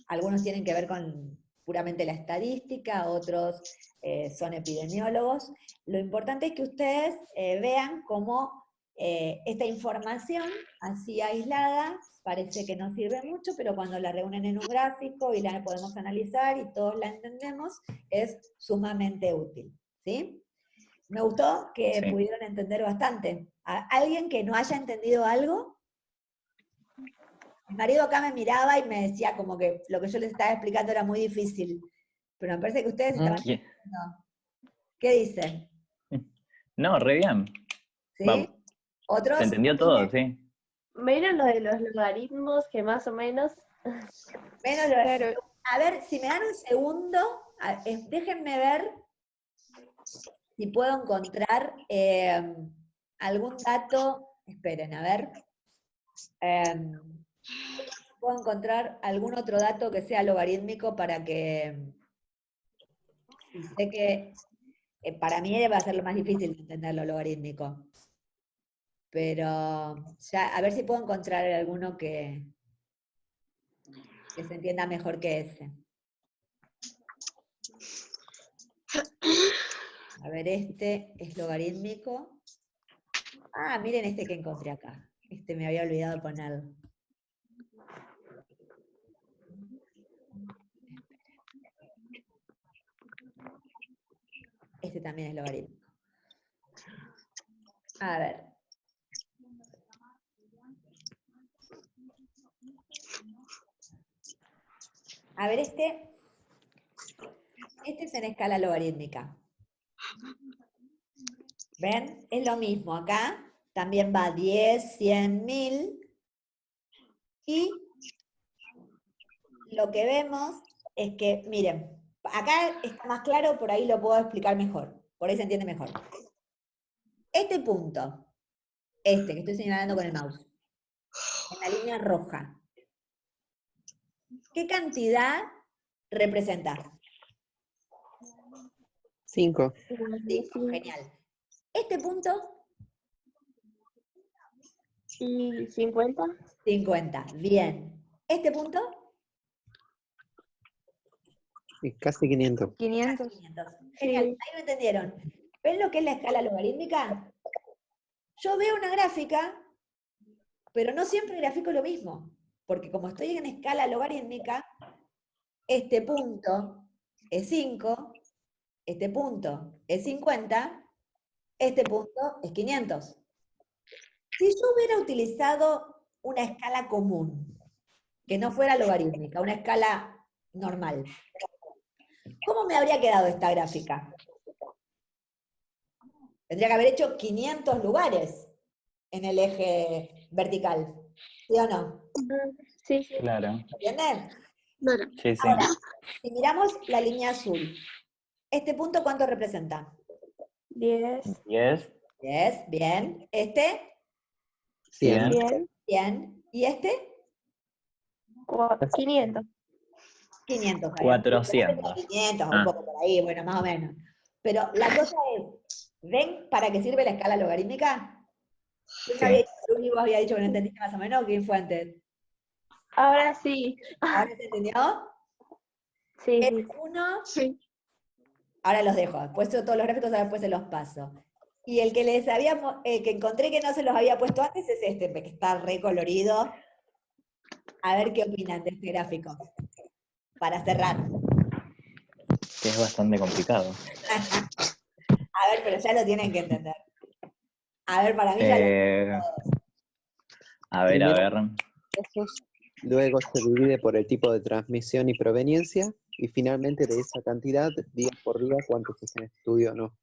algunos tienen que ver con puramente la estadística, otros son epidemiólogos. Lo importante es que ustedes vean cómo esta información, así aislada, parece que no sirve mucho, pero cuando la reúnen en un gráfico y la podemos analizar y todos la entendemos, es sumamente útil, ¿sí? Me gustó que pudieron entender bastante. ¿Alguien que no haya entendido algo? Mi marido acá me miraba y me decía como que lo que yo les estaba explicando era muy difícil, pero me parece que ustedes estaban entendiendo. ¿Qué dicen? No, re bien. ¿Sí? ¿Otros? Se entendió todo, sí. ¿Vieron lo de los logaritmos que más o menos? Menos claro. A ver, si me dan un segundo, déjenme ver si puedo encontrar algún dato. Esperen, a ver. Puedo encontrar algún otro dato que sea logarítmico para que... Y sé que para mí va a ser lo más difícil de entender lo logarítmico. Pero ya, a ver si puedo encontrar alguno que se entienda mejor que ese. A ver, este es logarítmico. Ah, miren este que encontré acá. Este me había olvidado ponerlo. Este también es logarítmico. A ver. A ver, Este es en escala logarítmica. ¿Ven? Es lo mismo acá. También va 10, 100, 1000. Y lo que vemos es que, miren, acá está más claro, por ahí lo puedo explicar mejor. Por ahí se entiende mejor. Este punto, que estoy señalando con el mouse, en la línea roja, ¿qué cantidad representa? 5. 5, genial. Este punto, ¿Y 50? 50, bien. Este punto, Casi 500. 500. 500. Genial, Sí. ahí lo entendieron. ¿Ven lo que es la escala logarítmica? Yo veo una gráfica, pero no siempre grafico lo mismo, porque como estoy en escala logarítmica, este punto es 5, este punto es 50, este punto es 500. Si yo hubiera utilizado una escala común, que no fuera logarítmica, una escala normal, ¿cómo me habría quedado esta gráfica? Tendría que haber hecho 500 lugares en el eje vertical, ¿sí o no? Sí, sí. Claro. ¿Entienden? Sí, sí. Ahora, si miramos la línea azul, ¿este punto cuánto representa? 10. 10, 10, bien. ¿Este? 100. 100. Bien. ¿Y este? 500. 500. 400. 500, un Ah. poco por ahí, bueno, más o menos. Pero la cosa es, ¿ven para qué sirve la escala logarítmica? ¿Quién Sí. había dicho, Luli, vos había dicho que no entendiste más o menos? ¿Quién fue antes? Ahora sí. ¿Ahora se entendió? Sí, El sí. 1, Sí. ahora los dejo, después todos los gráficos, ahora después se los paso. Y el que les había, que encontré que no se los había puesto antes es este, que está recolorido. A ver qué opinan de este gráfico. Para cerrar. Que es bastante complicado. A ver, pero ya lo tienen que entender. A ver, para mí ya lo Eh, a ver, a ver. Luego se divide por el tipo de transmisión y proveniencia, y finalmente de esa cantidad, día por día, cuántos es en estudio o no.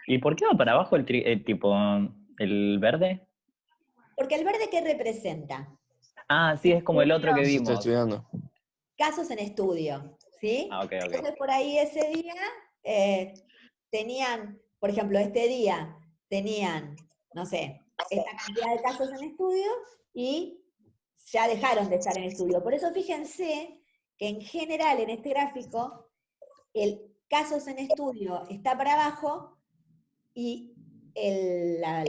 ¿Y por qué va para abajo el tipo, el verde? Porque el verde, ¿qué representa? Ah, sí, es como el otro que Se está vimos. estudiando. Casos en estudio, ¿sí? Ah, ok, ok. Entonces, por ahí ese día tenían, por ejemplo, este día tenían, no sé, esta cantidad de casos en estudio y ya dejaron de estar en estudio. Por eso fíjense que en general en este gráfico el casos en estudio está para abajo y la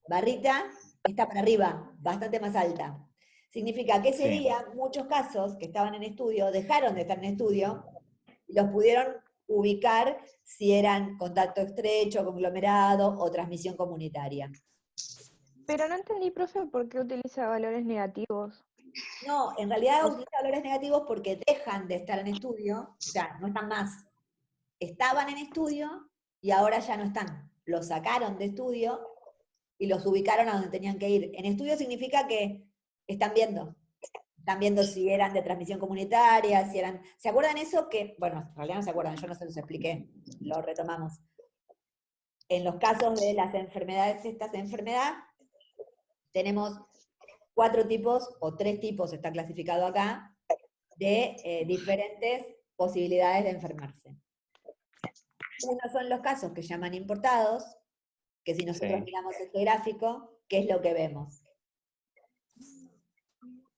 barrita está para arriba, bastante más alta. Significa que ese Sí. día muchos casos que estaban en estudio dejaron de estar en estudio y los pudieron ubicar si eran contacto estrecho, conglomerado o transmisión comunitaria. Pero no entendí, profe, por qué utiliza valores negativos. No, en realidad utiliza valores negativos porque dejan de estar en estudio, o sea, no están más. Estaban en estudio y ahora ya no están. Los sacaron de estudio y los ubicaron a donde tenían que ir. En estudio significa que están viendo si eran de transmisión comunitaria, si eran... ¿Se acuerdan eso? Que, bueno, en realidad no se acuerdan, yo no se los expliqué, lo retomamos. En los casos de las enfermedades, estas de enfermedad, tenemos 4 tipos, o 3 tipos, está clasificado acá, de diferentes posibilidades de enfermarse. Uno son los casos que llaman importados, que si nosotros Sí. miramos este gráfico, ¿qué es lo que vemos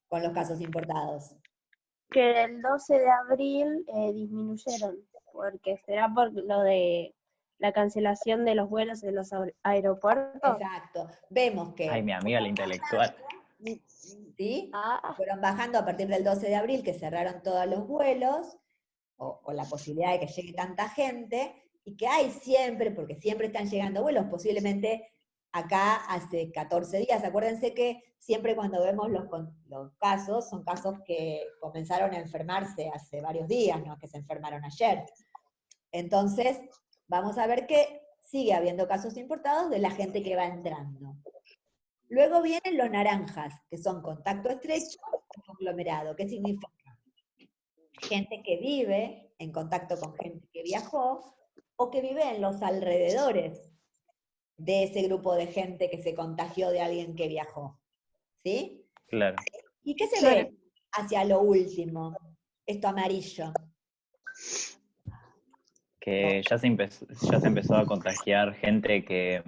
con los casos importados? Que el 12 de abril disminuyeron, porque será por lo de la cancelación de los vuelos en los aeropuertos. Exacto. Vemos que... Ay, mi amiga la intelectual. ¿Sí? Ah, Fueron bajando a partir del 12 de abril, que cerraron todos los vuelos, o la posibilidad de que llegue tanta gente, y que hay siempre, porque siempre están llegando vuelos, posiblemente acá hace 14 días. Acuérdense que siempre cuando vemos los casos, son casos que comenzaron a enfermarse hace varios días, no que se enfermaron ayer. Entonces, vamos a ver que sigue habiendo casos importados de la gente que va entrando. Luego vienen los naranjas, que son contacto estrecho y conglomerado. ¿Qué significa? gente que vive en contacto con gente que viajó o que vive en los alrededores de ese grupo de gente que se contagió de alguien que viajó. ¿Sí? Claro. ¿Y qué se ve hacia lo último? Esto amarillo. Que ya se empezó a contagiar gente que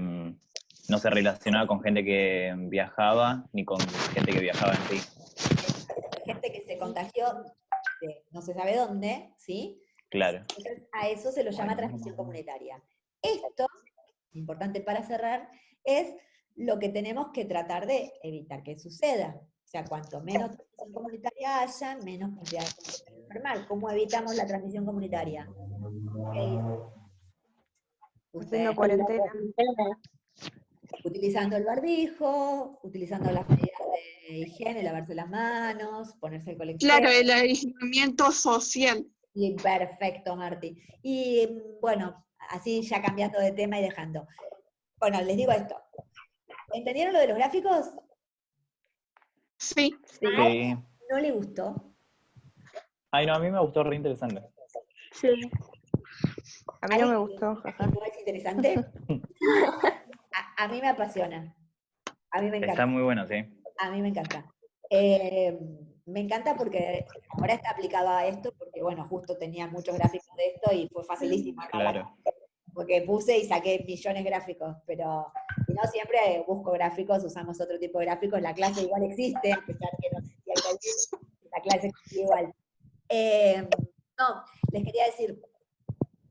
no se relacionaba con gente que viajaba, ni con gente que viajaba en sí. Gente que se contagió de no se sabe dónde, ¿sí? Claro. Entonces, a eso se lo llama transmisión comunitaria. Esto, importante para cerrar, es lo que tenemos que tratar de evitar que suceda. O sea, cuanto menos transmisión comunitaria haya, menos cantidad de gente se puede enfermar. ¿Cómo evitamos la transmisión comunitaria? Haciendo cuarentena. Utilizando el barbijo, utilizando las medidas de higiene, lavarse las manos, ponerse el colector. Claro, el aislamiento social. Y perfecto, Marti. Y bueno, así ya cambiando de tema y dejando. Bueno, les digo esto. ¿Entendieron lo de los gráficos? Sí. Sí. ¿No le gustó? Ay, no, a mí me gustó, re interesante. Sí. A mí no me gustó, jaja. ¿No es interesante? A mí me apasiona. A mí me encanta. Está muy bueno, sí. A mí me encanta. Me encanta porque ahora está aplicado a esto, porque bueno, justo tenía muchos gráficos de esto y fue facilísimo. Claro. Porque puse y saqué millones de gráficos, pero si no siempre busco gráficos, usamos otro tipo de gráficos, la clase igual existe, a pesar que no existía el COVID, la clase existe igual. No, les quería decir,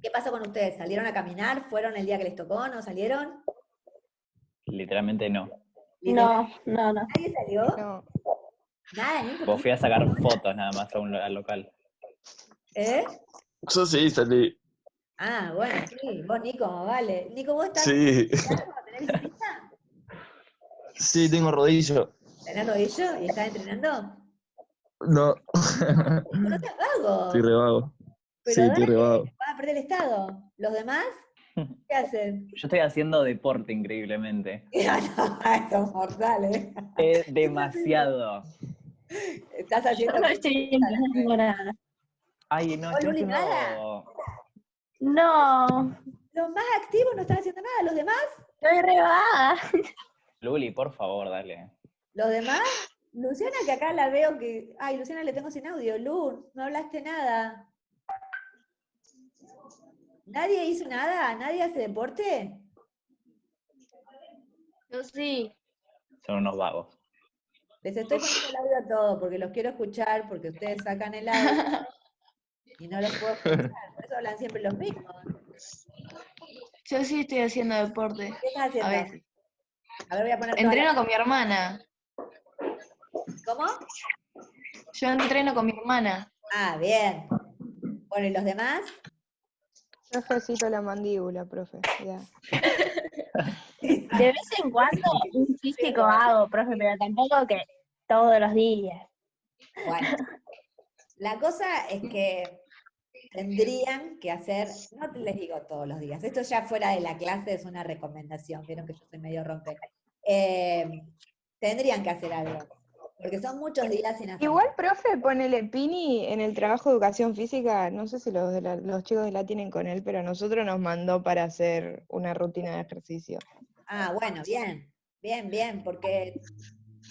¿qué pasó con ustedes? ¿Salieron a caminar? ¿Fueron el día que les tocó? ¿No salieron? Literalmente no. No. ¿Nadie salió? No. Nada, ni un Vos poquito. fui a sacar fotos nada más al local. ¿Eh? Yo sí salí. Ah, bueno, sí, vos Nico, vale. Nico, ¿vos estás Sí. ¿Tenés bicicleta? Sí, tengo rodillo. ¿Tenés rodillo y estás entrenando? No. No seas vago. Estoy re vago. Pero Sí, estoy re dale, vago. vas a perder el estado. ¿Los demás? ¿Qué hacen? Yo estoy haciendo deporte increíblemente. Son mortales. Es demasiado. Estás haciendo... Yo no estoy entrenando nada. Ay, no, ¿Vos, estoy Luli, haciendo... nada? No, Los más activos no están haciendo nada. ¿Los demás? estoy re vaga. Luli, por favor, dale. ¿Los demás? Luciana, que acá la veo que... Ay, Luciana, le tengo sin audio. Lu, no hablaste nada. ¿Nadie hizo nada? ¿Nadie hace deporte? Yo sí. Son unos vagos. Les estoy poniendo el audio a todos porque los quiero escuchar, porque ustedes sacan el audio y no los puedo escuchar. Por eso hablan siempre los mismos. Yo sí estoy haciendo deporte. ¿Qué estás haciendo? A veces. A ver, voy a poner toda Entreno la... con mi hermana. ¿Cómo? Yo entreno con mi hermana. Ah, bien. Bueno, ¿y los demás? Yo ejercito la mandíbula, profe. Ya. De vez en cuando un físico hago, profe, pero tampoco que todos los días. Bueno, la cosa es que tendrían que hacer, no les digo todos los días, esto ya fuera de la clase es una recomendación, vieron que yo soy medio rompe. Tendrían que hacer algo, porque son muchos días sin hacer. Igual, profe, ponele Pini en el trabajo de educación física, no sé si los chicos de la tienen con él, pero a nosotros nos mandó para hacer una rutina de ejercicio. Ah, bueno, bien, bien, porque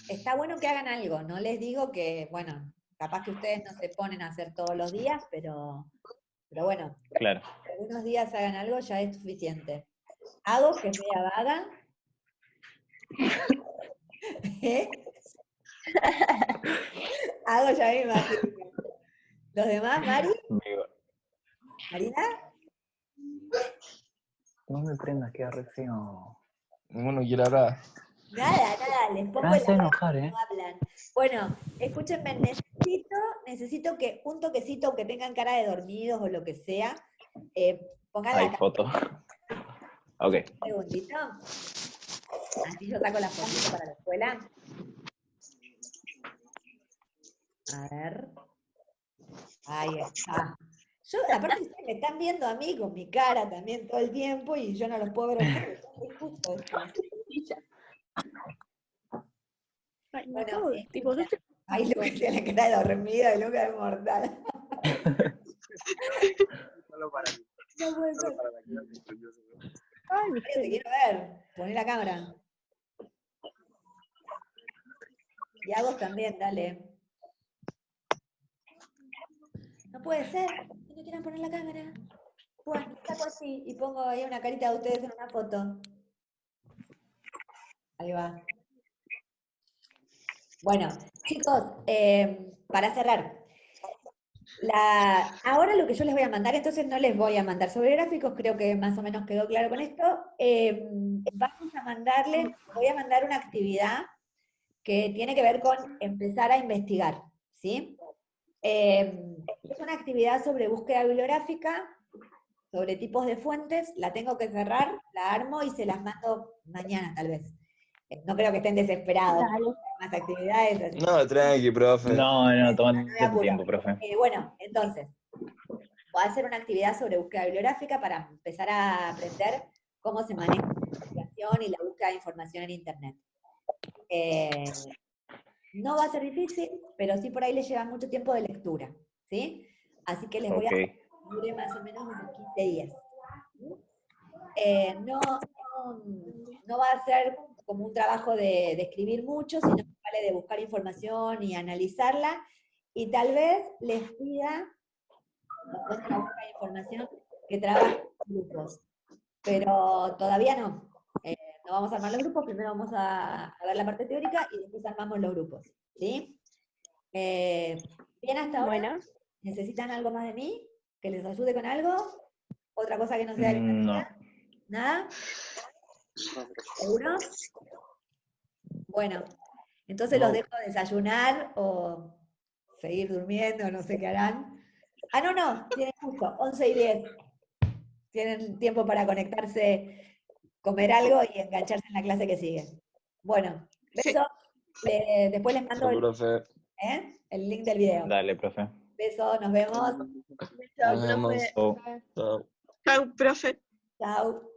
está bueno que hagan algo, no les digo que, bueno, capaz que ustedes no se ponen a hacer todos los días, pero bueno, Claro. algunos días hagan algo ya es suficiente. Hago que sea vaga. ¿Eh? Hago ya me imagino. ¿Los demás, Mari? ¿Marina? No me prendas, queda re feo. Ninguno quiere hablar. Nada, les pongo Me hace el enojar, no hablan. Bueno, escúchenme, necesito que un toquecito, que tengan cara de dormidos o lo que sea, pongan Hay la foto. Ok. Un segundito. Así yo saco la fotito para la escuela. A ver. Ahí está. Yo, aparte ustedes me están viendo a mí con mi cara también todo el tiempo y yo no los puedo ver a ustedes. Es justo esto. Ay, Bueno, tipo, no estoy Ay, Lucas tiene la cara de dormido y Lucas es mortal. Solo para mí. No puede Solo ser. para la clase. Yo seguro. Ay, Mario, te quiero ver. Poné la cámara. Y a vos también, dale. No puede ser. Que no quieran poner la cámara. Bueno, saco así y pongo ahí una carita de ustedes en una foto. Ahí va. Bueno, chicos, para cerrar. Ahora lo que yo les voy a mandar, entonces no les voy a mandar sobre gráficos, creo que más o menos quedó claro con esto. Vamos a mandarle, voy a mandar una actividad que tiene que ver con empezar a investigar, ¿sí? Es una actividad sobre búsqueda bibliográfica, sobre tipos de fuentes, la tengo que cerrar, la armo y se las mando mañana tal vez. No creo que estén desesperados por más actividades. Así. No, tranqui, profe. No, No me tomate tu apuro. tiempo, profe. Bueno, entonces, voy a hacer una actividad sobre búsqueda bibliográfica para empezar a aprender cómo se maneja la investigación y la búsqueda de información en Internet. No va a ser difícil, pero sí por ahí les lleva mucho tiempo de lectura, ¿sí? Así que les voy a dure más o menos unos 15 días. No va a ser como un trabajo de escribir mucho, sino que vale de buscar información y analizarla, y tal vez les pida, después de la búsqueda de información, que trabajen en grupos. Pero todavía no. No vamos a armar los grupos, primero vamos a ver la parte teórica y después armamos los grupos. ¿Sí? ¿Bien hasta ahora? Bueno. ¿Necesitan algo más de mí? ¿Que les ayude con algo? ¿Otra cosa que no sea No. ¿Nada? ¿Seguro? Bueno, entonces los dejo desayunar o seguir durmiendo, no sé qué harán. Ah, no, tienen justo, 11:10. Tienen tiempo para conectarse, comer algo y engancharse en la clase que sigue. Bueno, besos. Después les mando el link del video. Dale, profe. Besos, nos vemos. Nos vemos. Chao, profe. Chao. Chau, profe. Chao.